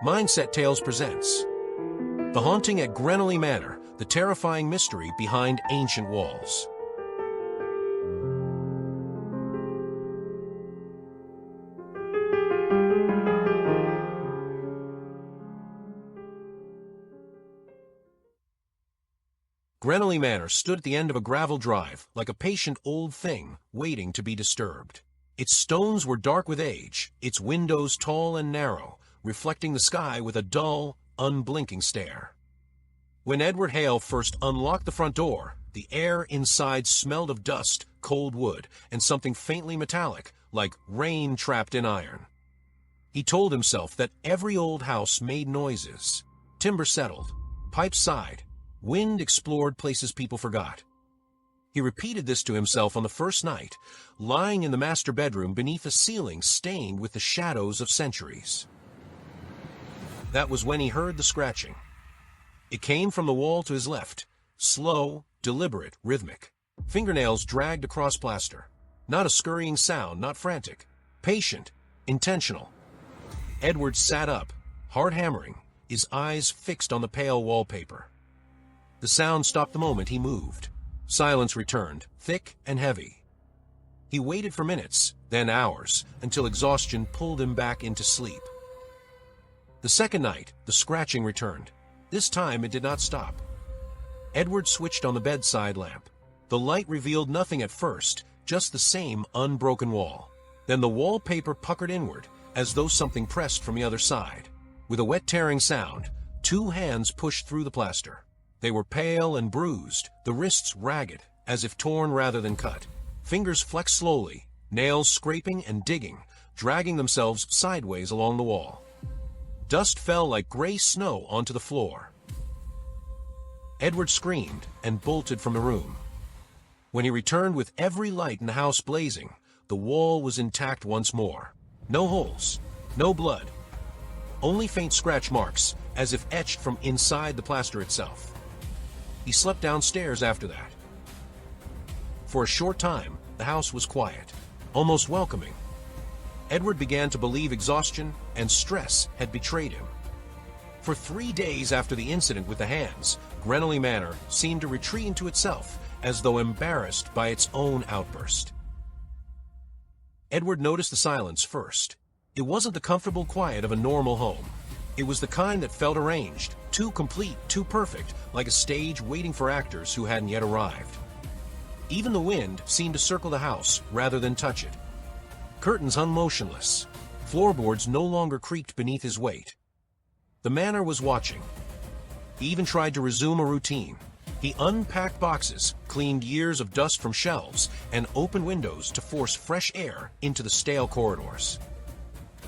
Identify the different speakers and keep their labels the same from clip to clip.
Speaker 1: Mindset Tales presents The Haunting at Grennelly Manor, the terrifying mystery behind ancient walls. Grennelly Manor stood at the end of a gravel drive, like a patient old thing waiting to be disturbed. Its stones were dark with age, its windows tall and narrow, reflecting the sky with a dull, unblinking stare. When Edward Hale first unlocked the front door, the air inside smelled of dust, cold wood, and something faintly metallic, like rain trapped in iron. He told himself that every old house made noises. Timber settled, pipes sighed, wind explored places people forgot. He repeated this to himself on the first night, lying in the master bedroom beneath a ceiling stained with the shadows of centuries. That was when he heard the scratching. It came from the wall to his left, slow, deliberate, rhythmic. Fingernails dragged across plaster. Not a scurrying sound, not frantic. Patient, intentional. Edward sat up, heart hammering, his eyes fixed on the pale wallpaper. The sound stopped the moment he moved. Silence returned, thick and heavy. He waited for minutes, then hours, until exhaustion pulled him back into sleep. The second night, the scratching returned. This time it did not stop. Edward switched on the bedside lamp. The light revealed nothing at first, just the same unbroken wall. Then the wallpaper puckered inward, as though something pressed from the other side. With a wet tearing sound, two hands pushed through the plaster. They were pale and bruised, the wrists ragged, as if torn rather than cut. Fingers flexed slowly, nails scraping and digging, dragging themselves sideways along the wall. Dust fell like gray snow onto the floor. Edward screamed and bolted from the room. When he returned with every light in the house blazing, the wall was intact once more. No holes, no blood, only faint scratch marks, as if etched from inside the plaster itself. He slept downstairs after that. For a short time, the house was quiet, almost welcoming. Edward began to believe exhaustion and stress had betrayed him. For 3 days after the incident with the hands, Grennelly Manor seemed to retreat into itself, as though embarrassed by its own outburst. Edward noticed the silence first. It wasn't the comfortable quiet of a normal home. It was the kind that felt arranged, too complete, too perfect, like a stage waiting for actors who hadn't yet arrived. Even the wind seemed to circle the house rather than touch it. Curtains hung motionless. Floorboards no longer creaked beneath his weight. The manor was watching. He even tried to resume a routine. He unpacked boxes, cleaned years of dust from shelves, and opened windows to force fresh air into the stale corridors.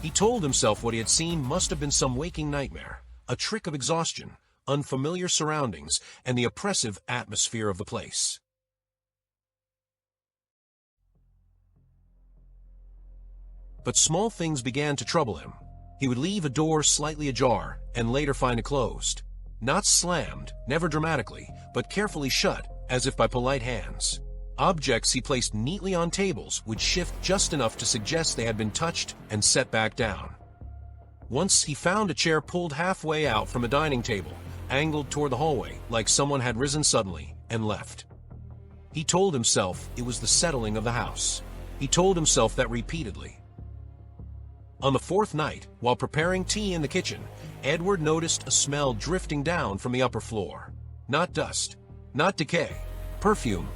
Speaker 1: He told himself what he had seen must have been some waking nightmare, a trick of exhaustion, unfamiliar surroundings, and the oppressive atmosphere of the place. But small things began to trouble him. He would leave a door slightly ajar and later find it closed. Not slammed, never dramatically, but carefully shut, as if by polite hands. Objects he placed neatly on tables would shift just enough to suggest they had been touched and set back down. Once he found a chair pulled halfway out from a dining table, angled toward the hallway, like someone had risen suddenly and left. He told himself it was the settling of the house. He told himself that repeatedly. On the fourth night, while preparing tea in the kitchen, Edward noticed a smell drifting down from the upper floor. Not dust, not decay, perfume.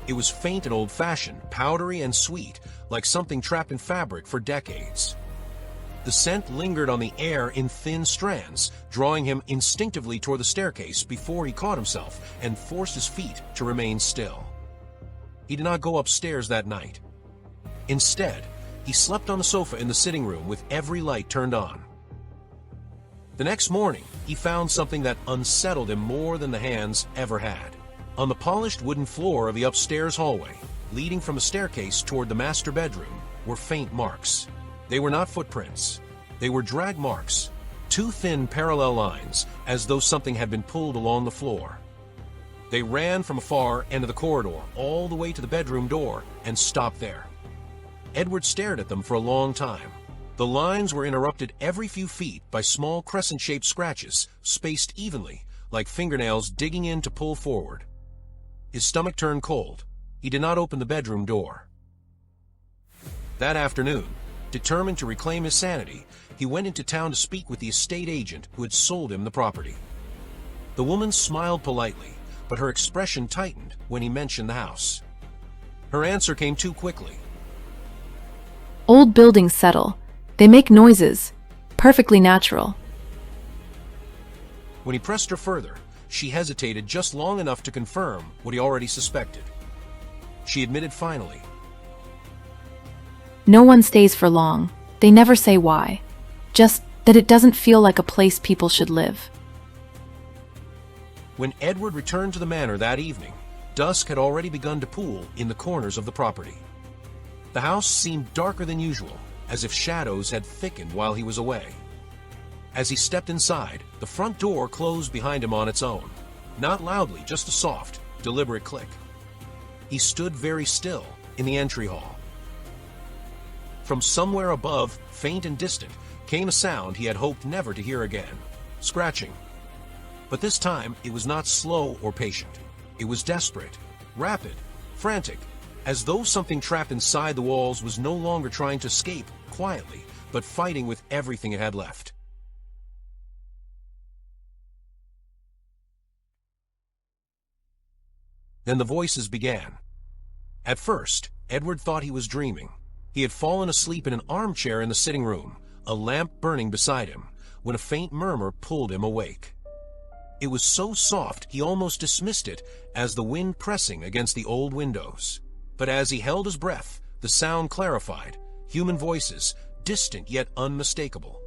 Speaker 1: It was faint and old-fashioned, powdery and sweet, like something trapped in fabric for decades. The scent lingered on the air in thin strands, drawing him instinctively toward the staircase before he caught himself and forced his feet to remain still. He did not go upstairs that night. Instead, he slept on the sofa in the sitting room with every light turned on. The next morning, he found something that unsettled him more than the hands ever had. On the polished wooden floor of the upstairs hallway, leading from a staircase toward the master bedroom, were faint marks. They were not footprints. They were drag marks, two thin parallel lines, as though something had been pulled along the floor. They ran from a far end of the corridor all the way to the bedroom door and stopped there. Edward stared at them for a long time. The lines were interrupted every few feet by small crescent-shaped scratches, spaced evenly, like fingernails digging in to pull forward. His stomach turned cold. He did not open the bedroom door. That afternoon, determined to reclaim his sanity, he went into town to speak with the estate agent who had sold him the property. The woman smiled politely, but her expression tightened when he mentioned the house. Her answer came too quickly.
Speaker 2: Old buildings settle. They make noises. Perfectly natural.
Speaker 1: When he pressed her further, she hesitated just long enough to confirm what he already suspected. She admitted finally.
Speaker 2: No one stays for long. They never say why. Just that it doesn't feel like a place people should live.
Speaker 1: When Edward returned to the manor that evening, dusk had already begun to pool in the corners of the property. The house seemed darker than usual, as if shadows had thickened while he was away. As he stepped inside, the front door closed behind him on its own. Not loudly, just a soft, deliberate click. He stood very still in the entry hall. From somewhere above, faint and distant, came a sound he had hoped never to hear again. Scratching. But this time, it was not slow or patient. It was desperate, rapid, frantic, as though something trapped inside the walls was no longer trying to escape quietly, but fighting with everything it had left. Then the voices began. At first, Edward thought he was dreaming. He had fallen asleep in an armchair in the sitting room, a lamp burning beside him, when a faint murmur pulled him awake. It was so soft he almost dismissed it as the wind pressing against the old windows. But as he held his breath, the sound clarified, human voices, distant yet unmistakable.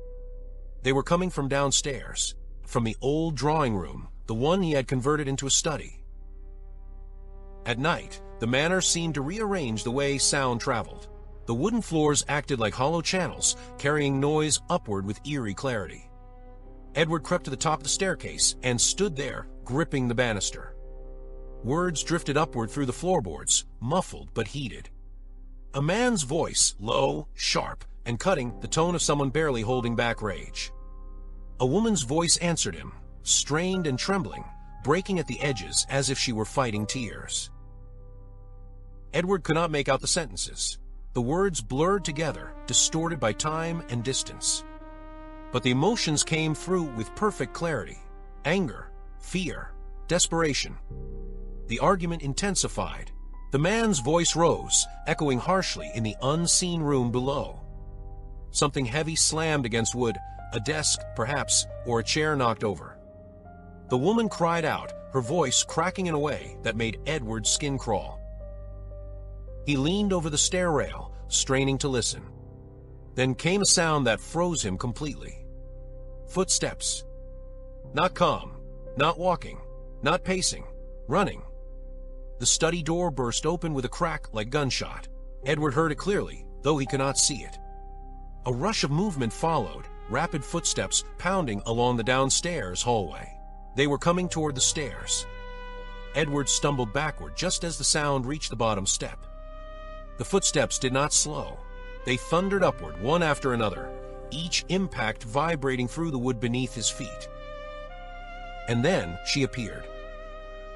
Speaker 1: They were coming from downstairs, from the old drawing room, the one he had converted into a study. At night, the manor seemed to rearrange the way sound traveled. The wooden floors acted like hollow channels, carrying noise upward with eerie clarity. Edward crept to the top of the staircase and stood there, gripping the banister. Words drifted upward through the floorboards, muffled but heated. A man's voice, low, sharp, and cutting, the tone of someone barely holding back rage. A woman's voice answered him, strained and trembling, breaking at the edges as if she were fighting tears. Edward could not make out the sentences. The words blurred together, distorted by time and distance. But the emotions came through with perfect clarity. Anger, fear, desperation. The argument intensified. The man's voice rose, echoing harshly in the unseen room below. Something heavy slammed against wood, a desk, perhaps, or a chair knocked over. The woman cried out, her voice cracking in a way that made Edward's skin crawl. He leaned over the stair rail, straining to listen. Then came a sound that froze him completely. Footsteps. Not calm, not walking, not pacing, running. The study door burst open with a crack like gunshot. Edward heard it clearly, though he could not see it. A rush of movement followed, rapid footsteps pounding along the downstairs hallway. They were coming toward the stairs. Edward stumbled backward just as the sound reached the bottom step. The footsteps did not slow. They thundered upward, one after another, each impact vibrating through the wood beneath his feet. And then she appeared.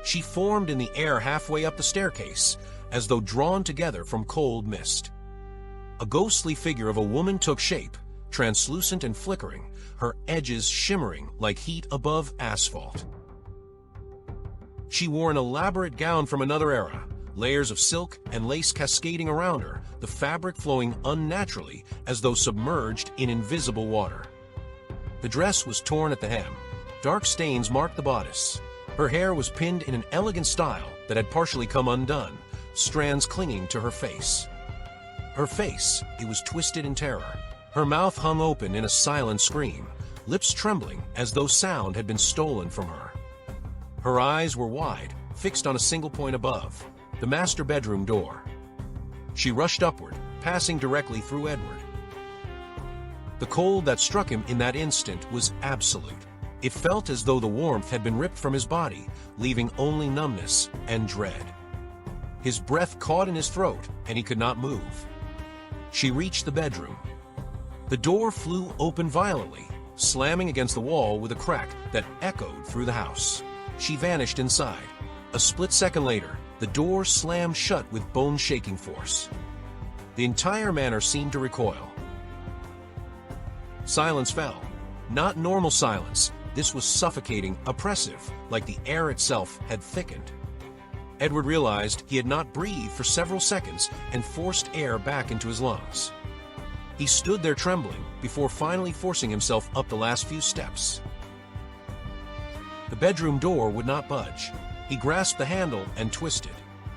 Speaker 1: She formed in the air halfway up the staircase, as though drawn together from cold mist. A ghostly figure of a woman took shape, translucent and flickering, her edges shimmering like heat above asphalt. She wore an elaborate gown from another era, layers of silk and lace cascading around her, the fabric flowing unnaturally as though submerged in invisible water. The dress was torn at the hem. Dark stains marked the bodice. Her hair was pinned in an elegant style that had partially come undone, strands clinging to her face. Her face, it was twisted in terror. Her mouth hung open in a silent scream, lips trembling as though sound had been stolen from her. Her eyes were wide, fixed on a single point above, the master bedroom door. She rushed upward, passing directly through Edward. The cold that struck him in that instant was absolute. It felt as though the warmth had been ripped from his body, leaving only numbness and dread. His breath caught in his throat, and he could not move. She reached the bedroom. The door flew open violently, slamming against the wall with a crack that echoed through the house. She vanished inside. A split second later, the door slammed shut with bone-shaking force. The entire manor seemed to recoil. Silence fell. Not normal silence. This was suffocating, oppressive, like the air itself had thickened. Edward realized he had not breathed for several seconds and forced air back into his lungs. He stood there trembling before finally forcing himself up the last few steps. The bedroom door would not budge. He grasped the handle and twisted.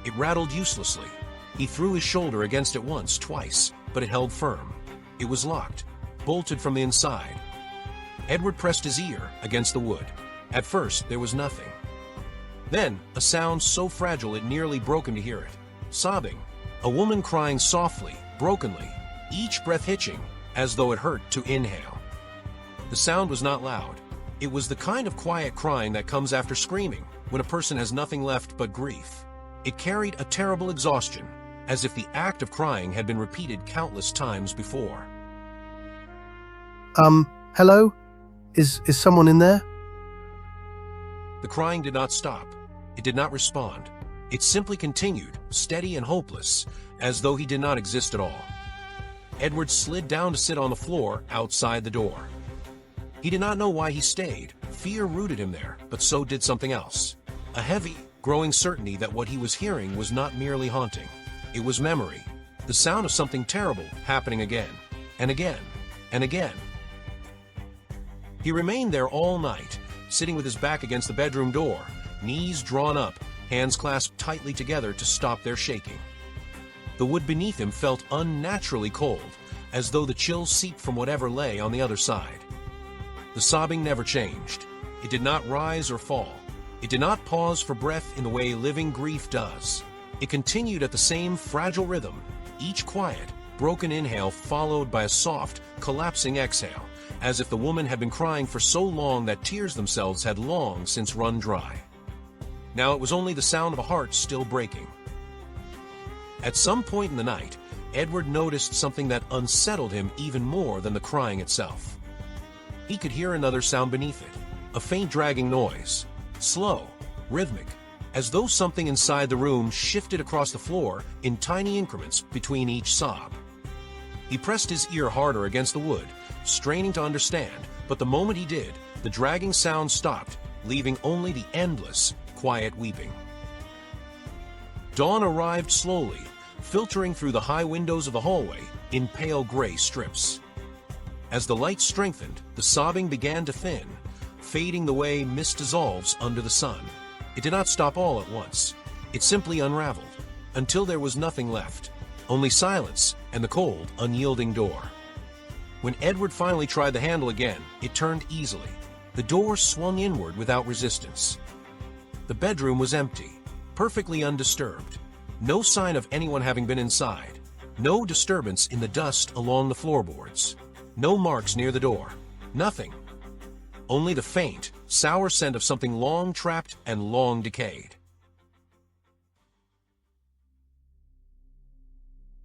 Speaker 1: It rattled uselessly. He threw his shoulder against it once, twice, but it held firm. It was locked, bolted from the inside. Edward pressed his ear against the wood. At first, there was nothing. Then, a sound so fragile it nearly broke him to hear it. Sobbing. A woman crying softly, brokenly, each breath hitching, as though it hurt to inhale. The sound was not loud. It was the kind of quiet crying that comes after screaming, when a person has nothing left but grief. It carried a terrible exhaustion, as if the act of crying had been repeated countless times before.
Speaker 3: Hello? Is someone in there?
Speaker 1: The crying did not stop. It did not respond. It simply continued, steady and hopeless, as though he did not exist at all. Edward slid down to sit on the floor outside the door. He did not know why he stayed. Fear rooted him there, but so did something else. A heavy, growing certainty that what he was hearing was not merely haunting. It was memory, the sound of something terrible happening again, and again, and again. He remained there all night, sitting with his back against the bedroom door, knees drawn up, hands clasped tightly together to stop their shaking. The wood beneath him felt unnaturally cold, as though the chills seeped from whatever lay on the other side. The sobbing never changed. It did not rise or fall. It did not pause for breath in the way living grief does. It continued at the same fragile rhythm, each quiet, broken inhale followed by a soft, collapsing exhale, as if the woman had been crying for so long that tears themselves had long since run dry. Now it was only the sound of a heart still breaking. At some point in the night, Edward noticed something that unsettled him even more than the crying itself. He could hear another sound beneath it, a faint dragging noise, slow, rhythmic, as though something inside the room shifted across the floor in tiny increments between each sob. He pressed his ear harder against the wood, straining to understand, but the moment he did, the dragging sound stopped, leaving only the endless, quiet weeping. Dawn arrived slowly, filtering through the high windows of the hallway in pale gray strips. As the light strengthened, the sobbing began to thin, fading the way mist dissolves under the sun. It did not stop all at once. It simply unraveled, until there was nothing left, only silence and the cold, unyielding door. When Edward finally tried the handle again, it turned easily. The door swung inward without resistance. The bedroom was empty, perfectly undisturbed. No sign of anyone having been inside. No disturbance in the dust along the floorboards. No marks near the door. Nothing. Only the faint, sour scent of something long trapped and long decayed.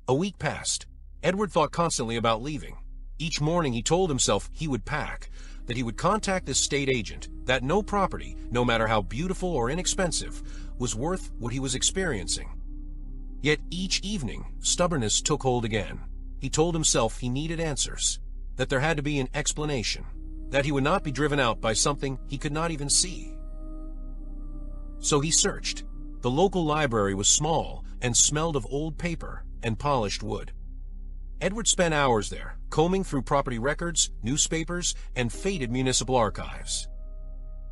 Speaker 1: A week passed. Edward thought constantly about leaving. Each morning he told himself he would pack, that he would contact this state agent, that no property, no matter how beautiful or inexpensive, was worth what he was experiencing. Yet each evening, stubbornness took hold again. He told himself he needed answers, that there had to be an explanation, that he would not be driven out by something he could not even see. So he searched. The local library was small and smelled of old paper and polished wood. Edward spent hours there, combing through property records, newspapers, and faded municipal archives.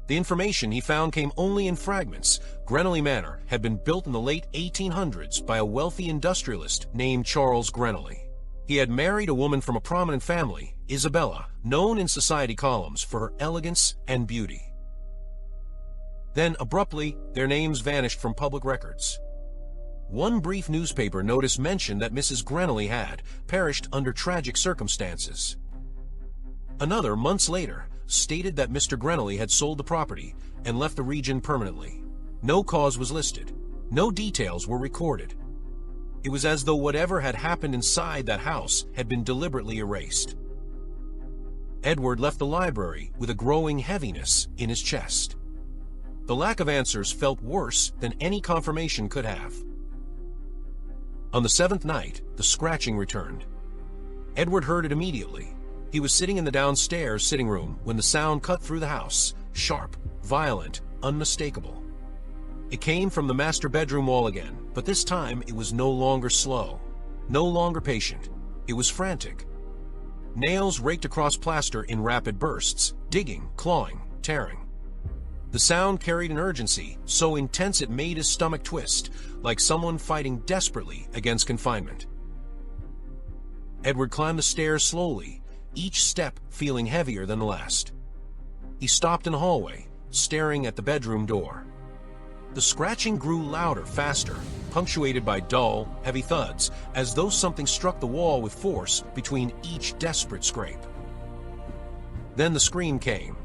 Speaker 1: The information he found came only in fragments. Grennelly Manor had been built in the late 1800s by a wealthy industrialist named Charles Grennelly. He had married a woman from a prominent family, Isabella, known in society columns for her elegance and beauty. Then, abruptly, their names vanished from public records. One brief newspaper notice mentioned that Mrs. Grennelly had perished under tragic circumstances. Another, months later, stated that Mr. Grennelly had sold the property and left the region permanently. No cause was listed. No details were recorded. It was as though whatever had happened inside that house had been deliberately erased. Edward left the library with a growing heaviness in his chest. The lack of answers felt worse than any confirmation could have. On the seventh night, the scratching returned. Edward heard it immediately. He was sitting in the downstairs sitting room when the sound cut through the house, sharp, violent, unmistakable. It came from the master bedroom wall again, but this time it was no longer slow, no longer patient. It was frantic. Nails raked across plaster in rapid bursts, digging, clawing, tearing. The sound carried an urgency so intense it made his stomach twist, like someone fighting desperately against confinement. Edward climbed the stairs slowly, each step feeling heavier than the last. He stopped in the hallway, staring at the bedroom door. The scratching grew louder, faster, punctuated by dull, heavy thuds, as though something struck the wall with force between each desperate scrape. Then the scream came.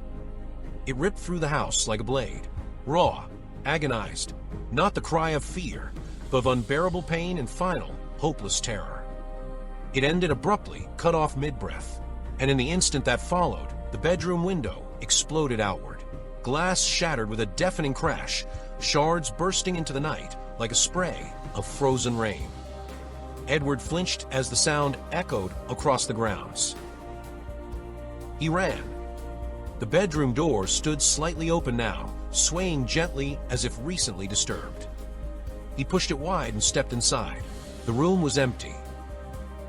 Speaker 1: It ripped through the house like a blade, raw, agonized, not the cry of fear, but of unbearable pain and final, hopeless terror. It ended abruptly, cut off mid-breath, and in the instant that followed, the bedroom window exploded outward. Glass shattered with a deafening crash, shards bursting into the night like a spray of frozen rain. Edward flinched as the sound echoed across the grounds. He ran. The bedroom door stood slightly open now, swaying gently as if recently disturbed. He pushed it wide and stepped inside. The room was empty.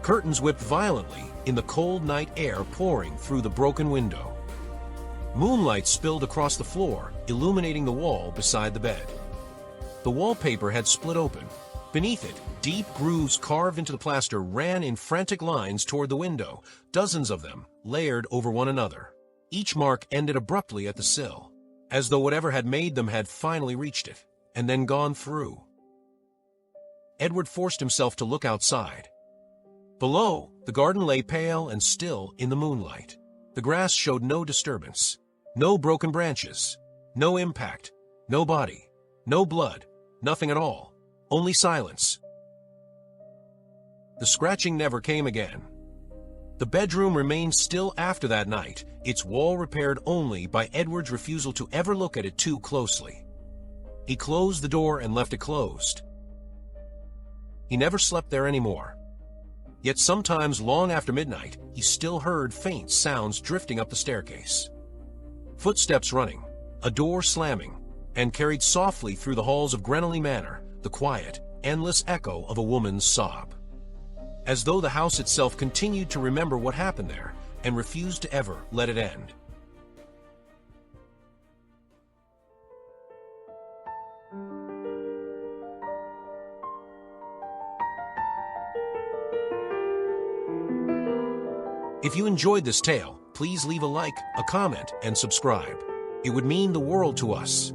Speaker 1: Curtains whipped violently in the cold night air pouring through the broken window. Moonlight spilled across the floor, illuminating the wall beside the bed. The wallpaper had split open. Beneath it, deep grooves carved into the plaster ran in frantic lines toward the window, dozens of them, layered over one another. Each mark ended abruptly at the sill, as though whatever had made them had finally reached it, and then gone through. Edward forced himself to look outside. Below, the garden lay pale and still in the moonlight. The grass showed no disturbance, no broken branches, no impact, no body, no blood, nothing at all, only silence. The scratching never came again. The bedroom remained still after that night, its wall repaired only by Edward's refusal to ever look at it too closely. He closed the door and left it closed. He never slept there anymore. Yet sometimes long after midnight, he still heard faint sounds drifting up the staircase. Footsteps running, a door slamming, and carried softly through the halls of Grennelly Manor, the quiet, endless echo of a woman's sob. As though the house itself continued to remember what happened there and refused to ever let it end. If you enjoyed this tale, please leave a like, a comment, and subscribe. It would mean the world to us.